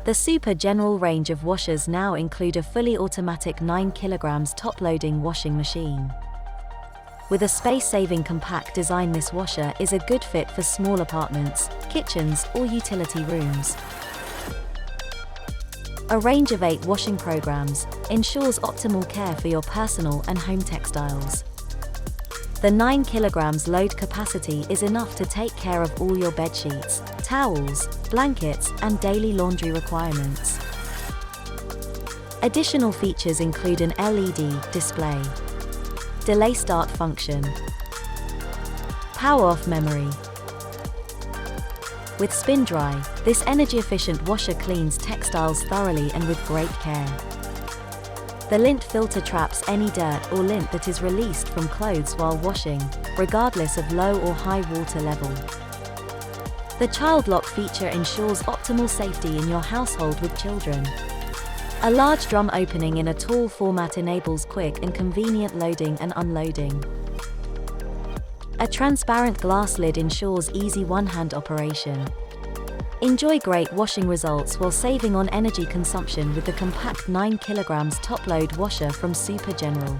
The Super General range of washers now include a fully automatic 9 kg top-loading washing machine. With a space-saving compact design, this washer is a good fit for small apartments, kitchens, or utility rooms. A range of 8 washing programs ensures optimal care for your personal and home textiles. The 9 kg load capacity is enough to take care of all your bedsheets, towels, blankets, and daily laundry requirements. Additional features include an LED display, delay start function, power off memory. With Spin Dry, this energy-efficient washer cleans textiles thoroughly and with great care. The lint filter traps any dirt or lint that is released from clothes while washing, regardless of low or high water level. The child lock feature ensures optimal safety in your household with children. A large drum opening in a tall format enables quick and convenient loading and unloading. A transparent glass lid ensures easy one-hand operation. Enjoy great washing results while saving on energy consumption with the compact 9 kg top-load washer from Super General.